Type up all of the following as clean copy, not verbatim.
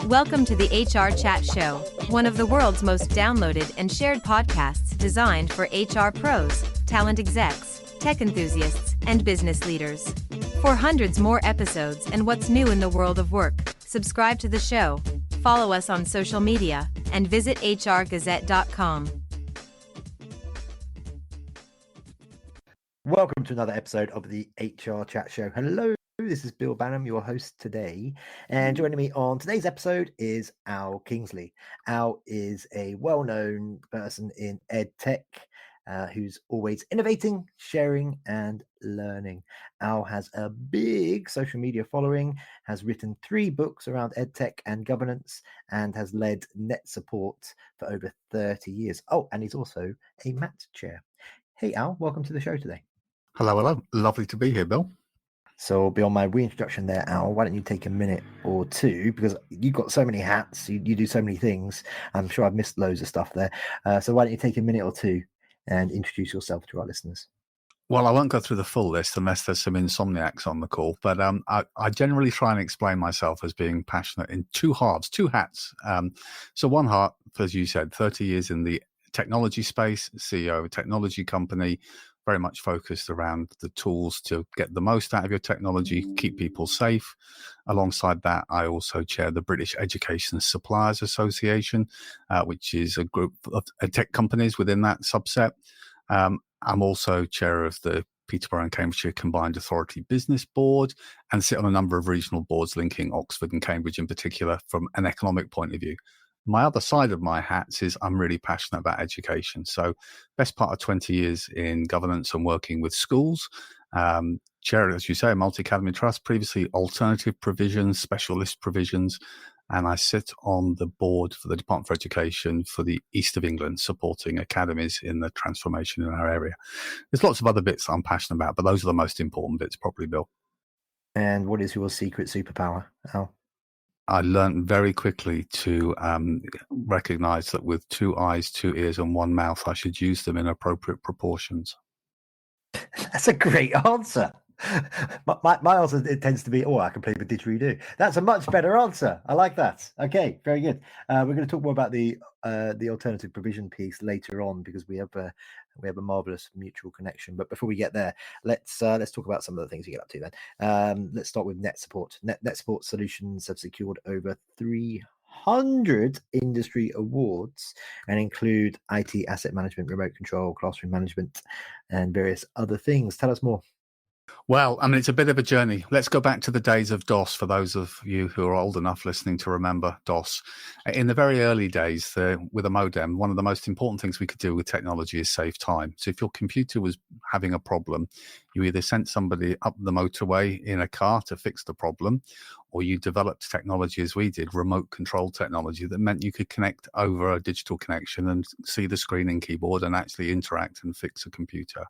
Welcome to the HR Chat Show, one of the world's most downloaded and shared podcasts designed for HR pros, talent execs, tech enthusiasts, and business leaders. For hundreds more episodes and what's new in the world of work, subscribe to the show, follow us on social media, and visit HRgazette.com. Welcome to another episode of the HR Chat Show. Hello, this is Bill Banham, your host today. And joining me on today's episode is Al Kingsley. Al is a well-known person in ed tech who's always innovating, sharing, and learning. Al has a big social media following, has written 3 books around ed tech and governance, and has led net support for over 30 years. Oh, and he's also a MAT chair. Hey, Al, welcome to the show today. Hello. Lovely to be here, Bill. So beyond my reintroduction there, Al, why don't you take a minute or two, because you've got so many hats, you do so many things. I'm sure I've missed loads of stuff there. So why don't you take a minute or two and introduce yourself to our listeners? Well, I won't go through the full list unless there's some insomniacs on the call, but I generally try and explain myself as being passionate in 2 halves, 2 hats. So one hat, as you said, 30 years in the technology space, CEO of a technology company, very much focused around the tools to get the most out of your technology, keep people safe. Alongside that, I also chair the British Education Suppliers Association, which is a group of tech companies within that subset. I'm also chair of the Peterborough and Cambridgeshire Combined Authority Business Board and sit on a number of regional boards linking Oxford and Cambridge in particular from an economic point of view. My other side of my hats is I'm really passionate about education. So best part of 20 years in governance and working with schools. Chair, as you say, multi-academy trust, previously alternative provisions, specialist provisions. And I sit on the board for the Department for Education for the East of England, supporting academies in the transformation in our area. There's lots of other bits I'm passionate about, but those are the most important bits, probably, Bill. And what is your secret superpower, Al? I learned very quickly to recognize that with 2 eyes, 2 ears, and 1 mouth, I should use them in appropriate proportions. That's a great answer. My answer, it tends to be, I can play the didgeridoo. That's a much better answer. I like that. Okay, very good. We're going to talk more about the alternative provision piece later on, because we have a marvelous mutual connection. But before we get there, let's talk about some of the things you get up to then. Let's start with net support. Net support solutions have secured over 300 industry awards and include IT asset management, remote control, classroom management, and various other things. Tell us more. Well, I mean, it's a bit of a journey. Let's go back to the days of DOS, for those of you who are old enough listening to remember DOS. In the very early days, with a modem, one of the most important things we could do with technology is save time. So if your computer was having a problem, you either sent somebody up the motorway in a car to fix the problem, or you developed technology, as we did, remote control technology, that meant you could connect over a digital connection and see the screen and keyboard and actually interact and fix a computer.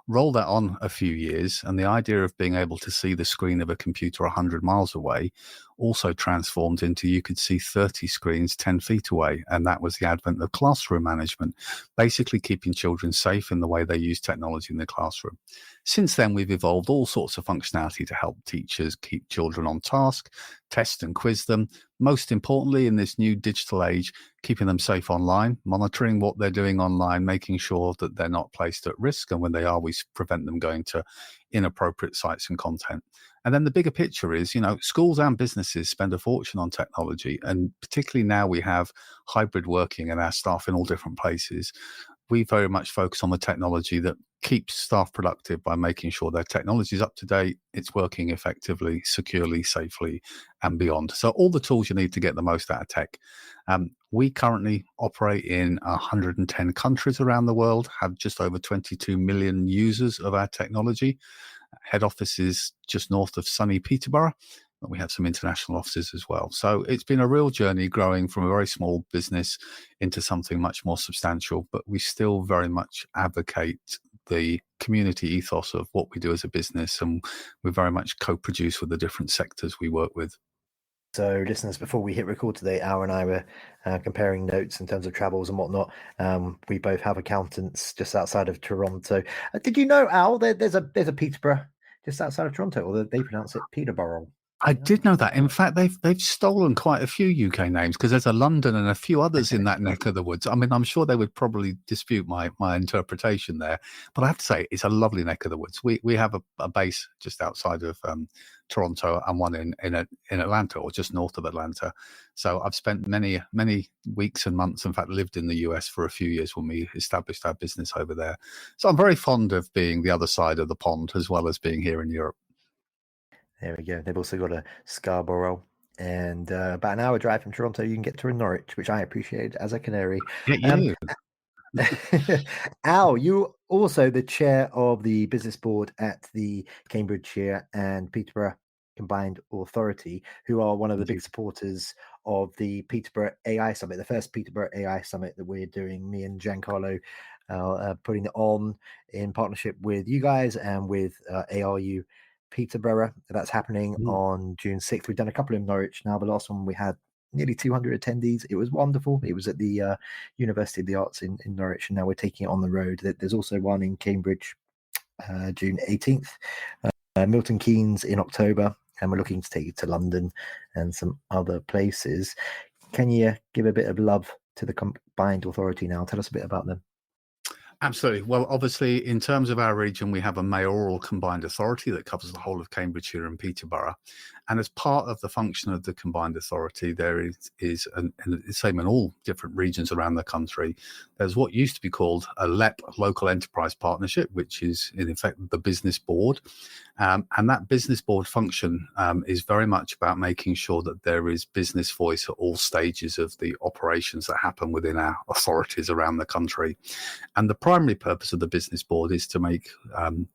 Roll that on a few years, and the idea of being able to see the screen of a computer 100 miles away also transformed into you could see 30 screens 10 feet away. And that was the advent of classroom management, basically keeping children safe in the way they use technology in the classroom. Since then, we've evolved all sorts of functionality to help teachers keep children on task, test and quiz them. Most importantly, in this new digital age, keeping them safe online, monitoring what they're doing online, making sure that they're not placed at risk. And when they are, we prevent them going to inappropriate sites and content. And then the bigger picture is, schools and businesses spend a fortune on technology. And particularly now we have hybrid working and our staff in all different places. We very much focus on the technology that keeps staff productive by making sure their technology is up to date, it's working effectively, securely, safely, and beyond. So all the tools you need to get the most out of tech. We currently operate in 110 countries around the world, have just over 22 million users of our technology. Head office is just north of sunny Peterborough, but we have some international offices as well. So it's been a real journey growing from a very small business into something much more substantial, but we still very much advocate the community ethos of what we do as a business, and we very much co-produce with the different sectors we work with. So listeners, before we hit record today, Al and I were comparing notes in terms of travels and whatnot. We both have accountants just outside of Toronto. Did you know, Al, there's a Peterborough just outside of Toronto, or they pronounce it Peterborough? I did know that. In fact, they've stolen quite a few UK names because there's a London and a few others in that neck of the woods. I mean, I'm sure they would probably dispute my interpretation there, but I have to say it's a lovely neck of the woods. We have a base just outside of Toronto and one in Atlanta, or just north of Atlanta. So I've spent many weeks and months, in fact, lived in the US for a few years when we established our business over there. So I'm very fond of being the other side of the pond as well as being here in Europe. There we go. They've also got a Scarborough, and about an hour drive from Toronto, you can get to a Norwich, which I appreciate as a canary. Yeah, Al, you also the chair of the business board at the Cambridgeshire and Peterborough Combined Authority, who are one of the big supporters of the Peterborough AI Summit, the first Peterborough AI Summit that we're doing. Me and Giancarlo putting it on in partnership with you guys and with ARU Peterborough. That's happening on June 6th. We've done a couple in Norwich now. The last one we had nearly 200 attendees. It was wonderful. It was at the University of the Arts in Norwich, and now we're taking it on the road. There's also one in Cambridge, June 18th, Milton Keynes in October, and we're looking to take it to London and some other places. Can you give a bit of love to the Combined Authority now? Tell us a bit about them. Absolutely. Well, obviously, in terms of our region, we have a mayoral combined authority that covers the whole of Cambridgeshire and Peterborough. And as part of the function of the combined authority, there is and the same in all different regions around the country, there's what used to be called a LEP, local enterprise partnership, which is in effect the business board. And that business board function is very much about making sure that there is business voice at all stages of the operations that happen within our authorities around the country. And the primary purpose of the business board is to make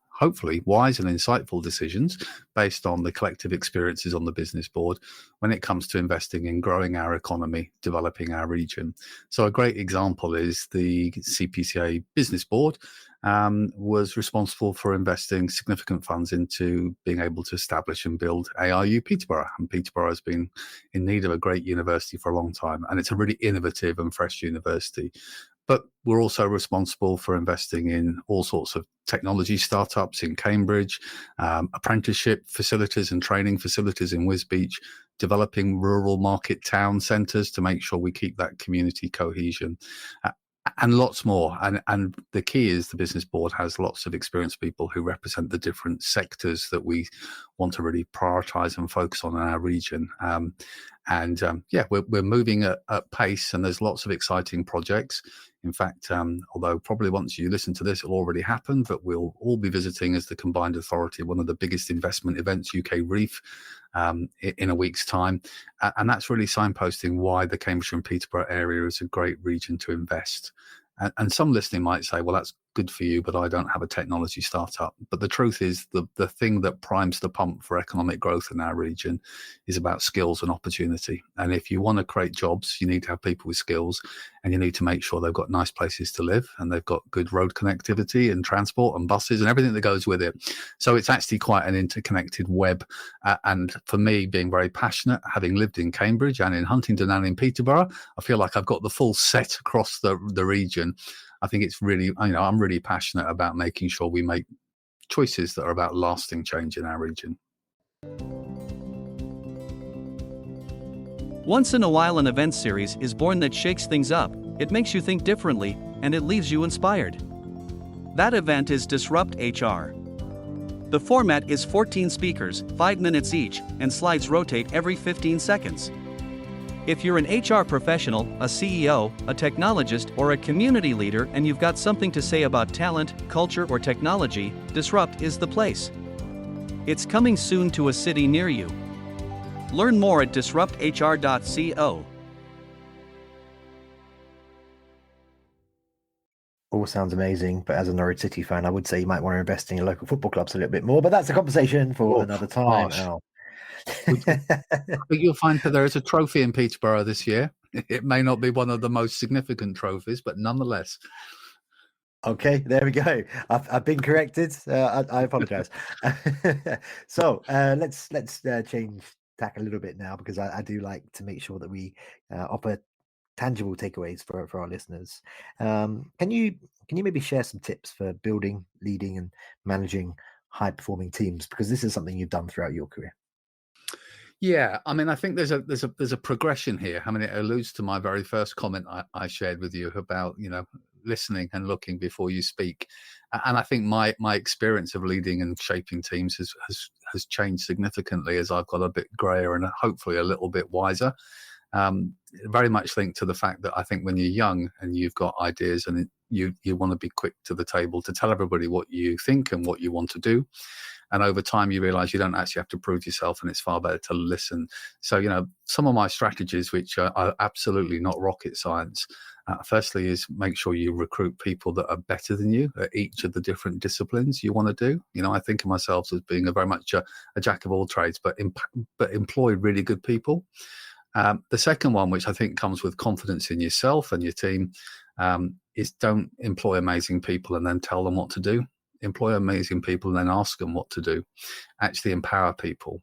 hopefully wise and insightful decisions based on the collective experiences on the business board when it comes to investing in growing our economy, developing our region. So a great example is the CPCA business board was responsible for investing significant funds into being able to establish and build ARU Peterborough. And Peterborough has been in need of a great university for a long time. And it's a really innovative and fresh university. But we're also responsible for investing in all sorts of technology startups in Cambridge, apprenticeship facilities and training facilities in Wisbech, developing rural market town centres to make sure we keep that community cohesion. And lots more. And the key is the business board has lots of experienced people who represent the different sectors that we want to really prioritise and focus on in our region. We're moving at pace, and there's lots of exciting projects. In fact, although probably once you listen to this, it'll already happen, but we'll all be visiting as the combined authority one of the biggest investment events, UK Reef, in a week's time. And that's really signposting why the Cambridgeshire and Peterborough area is a great region to invest. And some listening might say, well, that's good for you, but I don't have a technology startup. But the truth is the thing that primes the pump for economic growth in our region is about skills and opportunity. And if you want to create jobs, you need to have people with skills, and you need to make sure they've got nice places to live and they've got good road connectivity and transport and buses and everything that goes with it. So it's actually quite an interconnected web. And for me, being very passionate, having lived in Cambridge and in Huntingdon and in Peterborough, I feel like I've got the full set across the region. I think it's really, I'm really passionate about making sure we make choices that are about lasting change in our region. Once in a while, an event series is born that shakes things up, it makes you think differently, and it leaves you inspired. That event is Disrupt HR. The format is 14 speakers, 5 minutes each, and slides rotate every 15 seconds. If you're an HR professional, a CEO, a technologist, or a community leader and you've got something to say about talent, culture, or technology, Disrupt is the place. It's coming soon to a city near you. Learn more at disrupthr.co. All sounds amazing, but as a Norwich City fan, I would say you might want to invest in your local football clubs a little bit more, but that's a conversation for another time. I think you'll find that there is a trophy in Peterborough this year. It may not be one of the most significant trophies, but nonetheless. Okay, there we go. I've been corrected. I apologize. So let's change tack a little bit now, because I do like to make sure that we offer tangible takeaways for our listeners. Can you maybe share some tips for building, leading, and managing high performing teams? Because this is something you've done throughout your career. Yeah, I mean, I think there's a progression here. I mean, it alludes to my very first comment I shared with you about, listening and looking before you speak. And I think my experience of leading and shaping teams has changed significantly as I've got a bit grayer and hopefully a little bit wiser. Very much linked to the fact that I think when you're young and you've got ideas and you want to be quick to the table to tell everybody what you think and what you want to do. And over time, you realize you don't actually have to prove yourself, and it's far better to listen. So, some of my strategies, which are absolutely not rocket science, firstly is make sure you recruit people that are better than you at each of the different disciplines you want to do. I think of myself as being very much a jack of all trades, but employ really good people. The second one, which I think comes with confidence in yourself and your team, is don't employ amazing people and then tell them what to do. Employ amazing people and then ask them what to do. Actually empower people.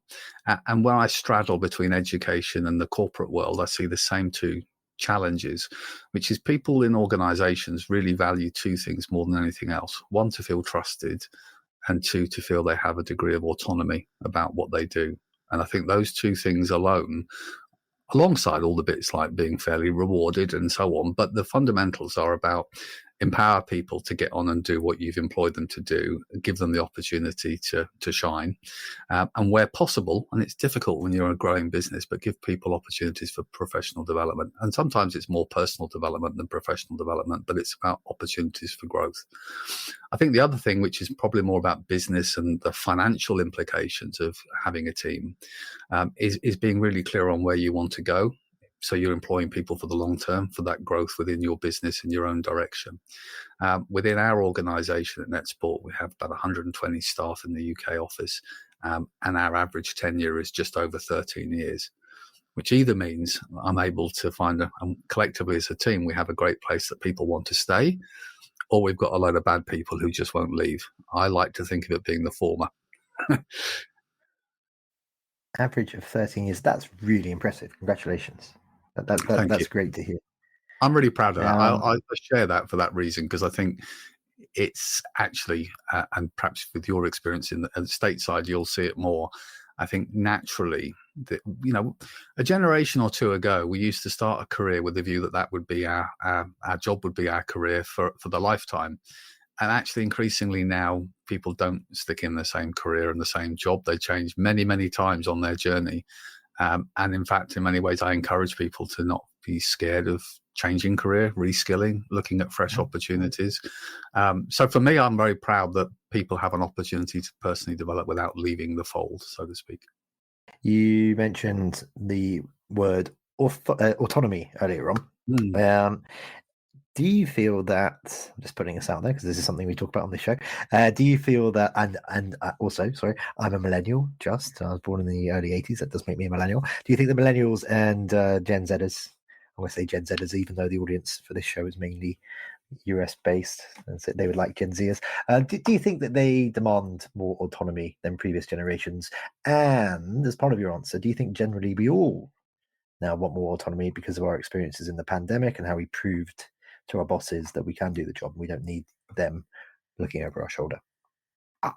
And when I straddle between education and the corporate world, I see the same two challenges, which is people in organizations really value two things more than anything else. One, to feel trusted, and two, to feel they have a degree of autonomy about what they do. And I think those two things alone, alongside all the bits like being fairly rewarded and so on, but the fundamentals are about empower people to get on and do what you've employed them to do, give them the opportunity to shine, and where possible, and it's difficult when you're a growing business, but give people opportunities for professional development. And sometimes it's more personal development than professional development, but it's about opportunities for growth. I think the other thing, which is probably more about business and the financial implications of having a team, is being really clear on where you want to go. So you're employing people for the long term, for that growth within your business in your own direction. Within our organisation at NetSport, we have about 120 staff in the UK office, and our average tenure is just over 13 years, which either means I'm able to find, collectively as a team, we have a great place that people want to stay, or we've got a load of bad people who just won't leave. I like to think of it being the former. Average of 13 years. That's really impressive. Congratulations. That's great to hear. I'm really proud of that. I share that for that reason, because I think it's actually, and perhaps with your experience in the stateside, you'll see it more. I think naturally, that, a generation or two ago, we used to start a career with the view that would be our job would be our career for the lifetime. And actually, increasingly now, people don't stick in the same career and the same job. They change many, many times on their journey. And in fact, in many ways, I encourage people to not be scared of changing career, reskilling, looking at fresh opportunities. So for me, I'm very proud that people have an opportunity to personally develop without leaving the fold, so to speak. You mentioned the word autonomy earlier on. Do you feel that, I'm just putting this out there because this is something we talk about on this show, do you feel that, and also, sorry, I'm a millennial, I was born in the early 80s, that does make me a millennial. Do you think the millennials and Gen Zers, I want to say Gen Zers, even though the audience for this show is mainly US based, and so they would like Gen Zers, do you think that they demand more autonomy than previous generations? And as part of your answer, do you think generally we all now want more autonomy because of our experiences in the pandemic and how we proved to our bosses that we can do the job and we don't need them looking over our shoulder?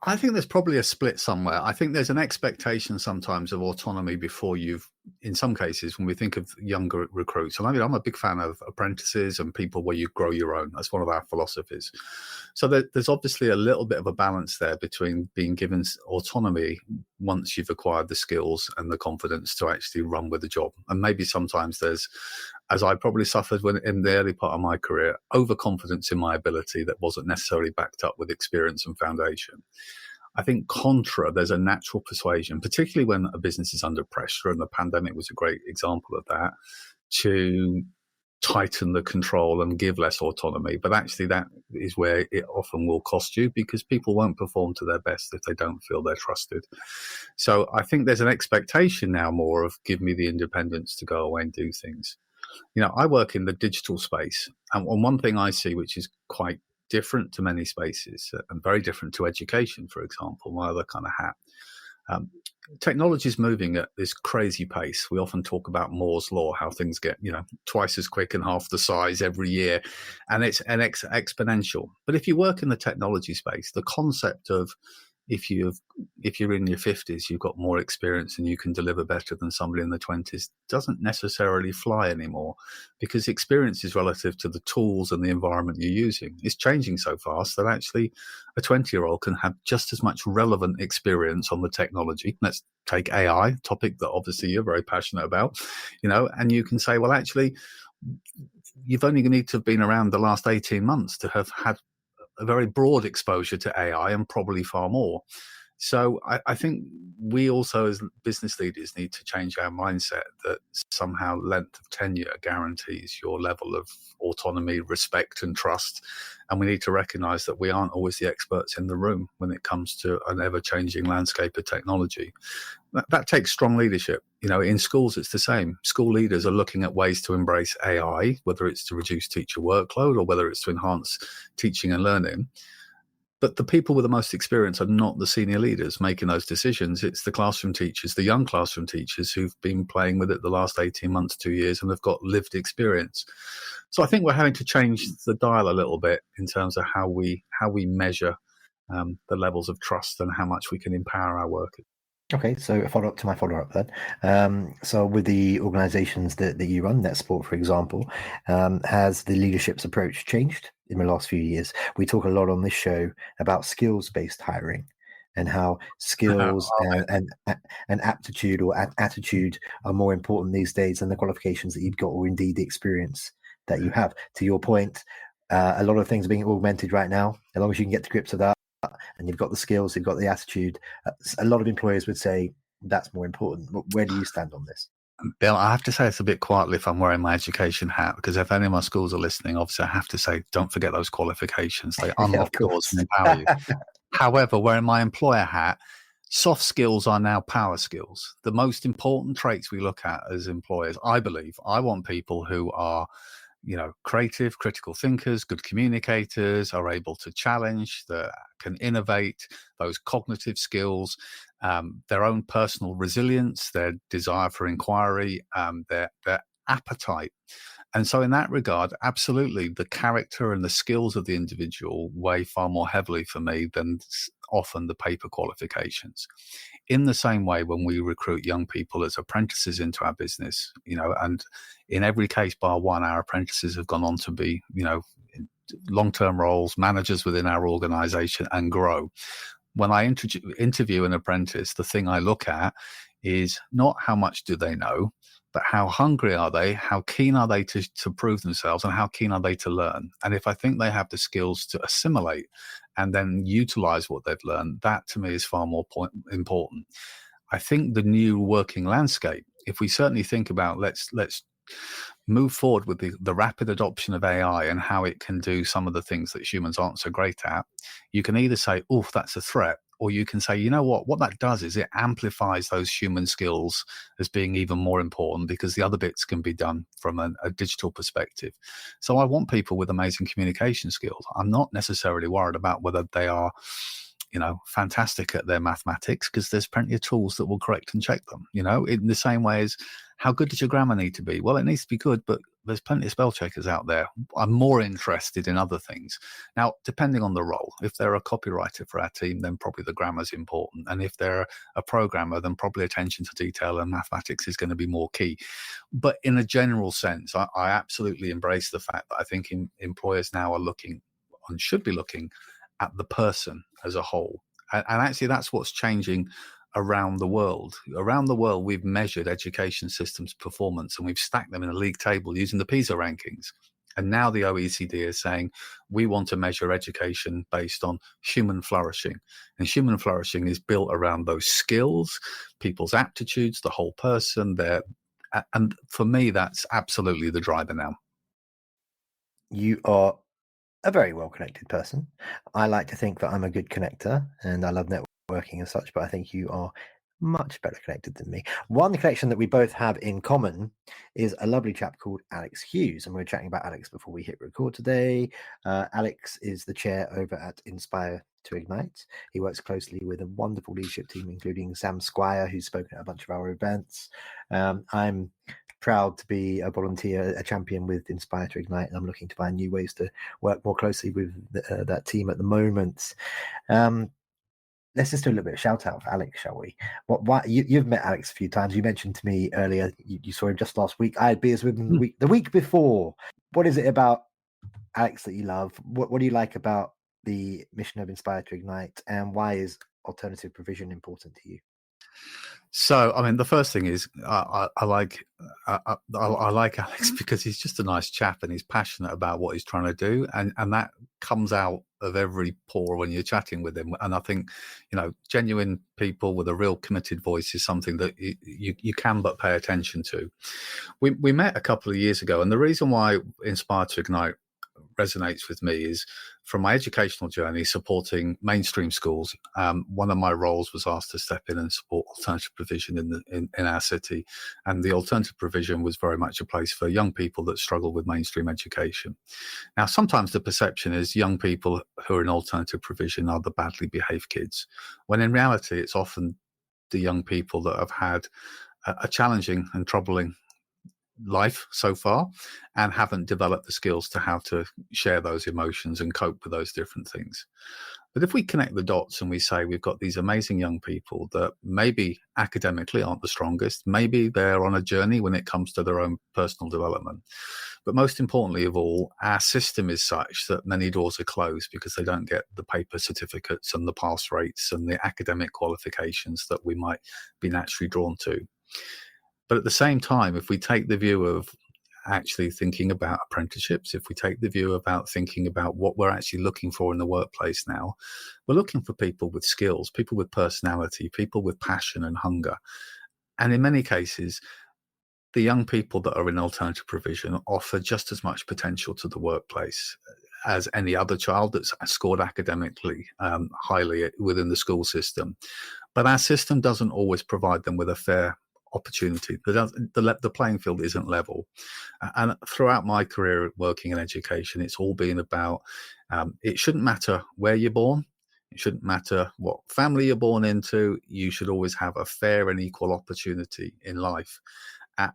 I think there's probably a split somewhere. I think there's an expectation sometimes of autonomy before you've, in some cases, when we think of younger recruits, and I'm a big fan of apprentices and people where you grow your own. That's one of our philosophies. So there's obviously a little bit of a balance there between being given autonomy once you've acquired the skills and the confidence to actually run with the job. And maybe sometimes there's, as I probably suffered when in the early part of my career, overconfidence in my ability that wasn't necessarily backed up with experience and foundation. I think there's a natural persuasion, particularly when a business is under pressure, and the pandemic was a great example of that, to tighten the control and give less autonomy. But actually that is where it often will cost you, because people won't perform to their best if they don't feel they're trusted. So I think there's an expectation now more of give me the independence to go away and do things. I work in the digital space, and one thing I see, which is quite different to many spaces and very different to education, for example, my other kind of hat. Technology is moving at this crazy pace. We often talk about Moore's law, how things get, twice as quick and half the size every year, and it's exponential. But if you work in the technology space, the concept of if you're in your 50s, you've got more experience and you can deliver better than somebody in the 20s, doesn't necessarily fly anymore, because experience is relative to the tools and the environment you're using. It's changing so fast that actually a 20-year-old can have just as much relevant experience on the technology. Let's take AI, topic that obviously you're very passionate about, and you can say, well, actually, you've only need to have been around the last 18 months to have had a very broad exposure to AI, and probably far more. So I think we also, as business leaders, need to change our mindset that somehow length of tenure guarantees your level of autonomy, respect, and trust. And we need to recognize that we aren't always the experts in the room when it comes to an ever-changing landscape of technology. That takes strong leadership. In schools, it's the same. School leaders are looking at ways to embrace AI, whether it's to reduce teacher workload or whether it's to enhance teaching and learning. But the people with the most experience are not the senior leaders making those decisions. It's the classroom teachers, the young classroom teachers who've been playing with it the last 18 months, 2 years, and have got lived experience. So I think we're having to change the dial a little bit in terms of how we measure the levels of trust and how much we can empower our workers. Okay, so a follow-up to my follow-up then. So with the organizations that you run, NetSport, for example, has the leadership's approach changed in the last few years? We talk a lot on this show about skills-based hiring and how skills and aptitude or attitude are more important these days than the qualifications that you've got or indeed the experience that you have. To your point, a lot of things are being augmented right now. As long as you can get to grips with that, and you've got the skills, you've got the attitude, a lot of employers would say that's more important. Where do you stand on this? Bill, I have to say it's a bit quietly if I'm wearing my education hat, because if any of my schools are listening, obviously I have to say, don't forget those qualifications. They unlock doors and empower you. However, wearing my employer hat, soft skills are now power skills. The most important traits we look at as employers, I believe, I want people who are creative, critical thinkers, good communicators, are able to challenge, that can innovate, those cognitive skills, their own personal resilience, their desire for inquiry, their appetite. And so in that regard, absolutely, the character and the skills of the individual weigh far more heavily for me than often the paper qualifications. In the same way, when we recruit young people as apprentices into our business, and in every case bar one, our apprentices have gone on to be, long-term roles, managers within our organization, and grow. When I interview an apprentice, the thing I look at is not how much do they know, but how hungry are they, how keen are they to prove themselves, and how keen are they to learn. And if I think they have the skills to assimilate and then utilize what they've learned, that to me is far more important. I think the new working landscape, if we certainly think about let's move forward with the rapid adoption of AI and how it can do some of the things that humans aren't so great at, you can either say, oh, that's a threat, or you can say, what that does is it amplifies those human skills as being even more important, because the other bits can be done from a digital perspective. So I want people with amazing communication skills. I'm not necessarily worried about whether they are fantastic at their mathematics, because there's plenty of tools that will correct and check them, in the same way as how good does your grammar need to be? Well, it needs to be good, but there's plenty of spell checkers out there. I'm more interested in other things. Now, depending on the role, if they're a copywriter for our team, then probably the grammar's important. And if they're a programmer, then probably attention to detail and mathematics is going to be more key. But in a general sense, I absolutely embrace the fact that I think employers now are looking and should be looking at the person as a whole. And actually, that's what's changing around the world. Around the world, we've measured education systems' performance and we've stacked them in a league table using the PISA rankings. And now the OECD is saying we want to measure education based on human flourishing. And human flourishing is built around those skills, people's aptitudes, the whole person. And for me, that's absolutely the driver now. You are a very well-connected person. I like to think that I'm a good connector and I love networking and such, but I think you are much better connected than me. One connection that we both have in common is a lovely chap called Alex Hughes, and we were chatting about Alex before we hit record today. Alex is the chair over at Inspire to Ignite. He works closely with a wonderful leadership team, including Sam Squire, who's spoken at a bunch of our events. I'm proud to be a volunteer, a champion with Inspire to Ignite, and I'm looking to find new ways to work more closely with that team at the moment. let's just do a little bit of shout out for Alex, shall we? You've met Alex a few times. You mentioned to me earlier you saw him just last week. I had beers with him the week before. What is it about Alex that you love? What do you like about the mission of Inspire to Ignite, and why is alternative provision important to you? So, I mean, the first thing is I like Alex because he's just a nice chap and he's passionate about what he's trying to do, and that comes out of every pore when you're chatting with him. And I think, genuine people with a real committed voice is something that you can but pay attention to. We met a couple of years ago, and the reason why Inspire to Ignite resonates with me is from my educational journey supporting mainstream schools. One of my roles was asked to step in and support alternative provision in our city, and the alternative provision was very much a place for young people that struggle with mainstream education. Now, sometimes the perception is young people who are in alternative provision are the badly behaved kids, when in reality it's often the young people that have had a challenging and troubling life so far and haven't developed the skills to how to share those emotions and cope with those different things. But if we connect the dots and we say we've got these amazing young people that maybe academically aren't the strongest, maybe they're on a journey when it comes to their own personal development, but most importantly of all, our system is such that many doors are closed because they don't get the paper certificates and the pass rates and the academic qualifications that we might be naturally drawn to. But at the same time, if we take the view of actually thinking about apprenticeships, if we take the view about thinking about what we're actually looking for in the workplace now, we're looking for people with skills, people with personality, people with passion and hunger. And in many cases, the young people that are in alternative provision offer just as much potential to the workplace as any other child that's scored academically highly within the school system. But our system doesn't always provide them with a fair opportunity. The playing field isn't level. And throughout my career working in education, it's all been about, it shouldn't matter where you're born. It shouldn't matter what family you're born into. You should always have a fair and equal opportunity in life.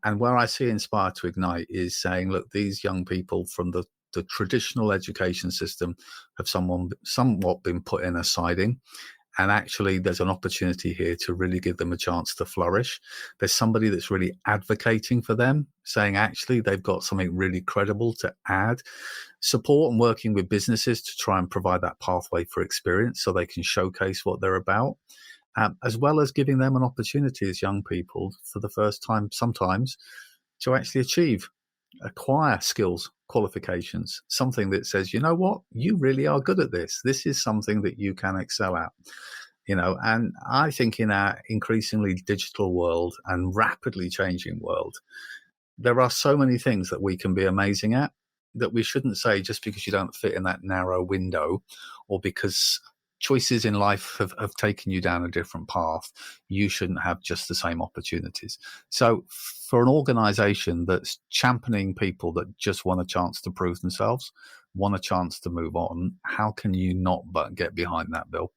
And where I see Inspire to Ignite is saying, look, these young people from the traditional education system have somewhat been put in a siding. And actually, there's an opportunity here to really give them a chance to flourish. There's somebody that's really advocating for them, saying actually they've got something really credible to add. Support and working with businesses to try and provide that pathway for experience so they can showcase what they're about, as well as giving them an opportunity as young people for the first time sometimes to actually acquire skills, qualifications, something that says, you know what, you really are good at this. This is something that you can excel at, and I think in our increasingly digital world and rapidly changing world, there are so many things that we can be amazing at that we shouldn't say just because you don't fit in that narrow window or because choices in life have taken you down a different path, you shouldn't have just the same opportunities. So for an organization that's championing people that just want a chance to prove themselves, want a chance to move on, how can you not but get behind that, Bill?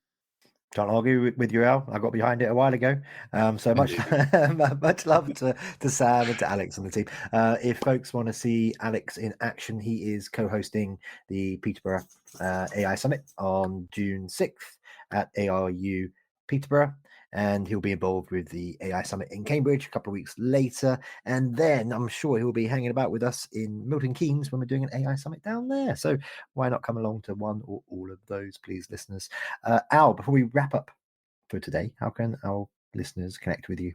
Can't argue with you, Al. I got behind it a while ago. So much, much love to Sam and to Alex on the team. If folks want to see Alex in action, he is co-hosting the Peterborough AI Summit on June 6th at ARU Peterborough. And he'll be involved with the AI Summit in Cambridge a couple of weeks later. And then I'm sure he'll be hanging about with us in Milton Keynes when we're doing an AI Summit down there. So why not come along to one or all of those, please, listeners? Al, before we wrap up for today, how can our listeners connect with you?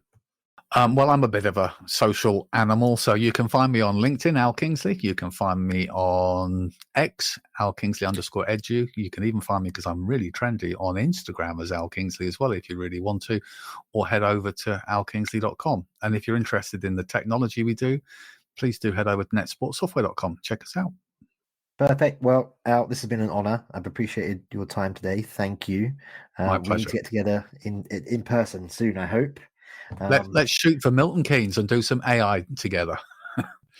Well, I'm a bit of a social animal, so you can find me on LinkedIn, Al Kingsley. You can find me on X, Al Kingsley _edu. You can even find me, because I'm really trendy, on Instagram as Al Kingsley as well, if you really want to, or head over to alkingsley.com. And if you're interested in the technology we do, please do head over to netsportsoftware.com. Check us out. Perfect. Well, Al, this has been an honor. I've appreciated your time today. Thank you. My We pleasure. need to get together in person soon, I hope. Let's shoot for Milton Keynes and do some AI together.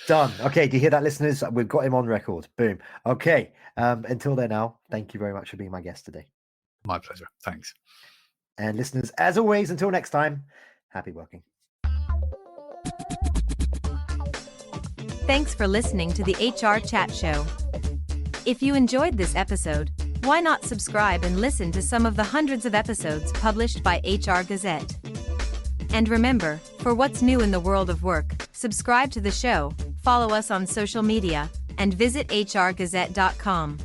Done. Okay, do you hear that, listeners? We've got him on record. Boom. Okay. Until then, Al, thank you very much for being my guest today. My pleasure. Thanks. And listeners, as always, until next time, happy working. Thanks for listening to the HR Chat Show. If you enjoyed this episode, Why not subscribe and listen to some of the hundreds of episodes published by HR Gazette? And remember, for what's new in the world of work, subscribe to the show, follow us on social media, and visit hrgazette.com.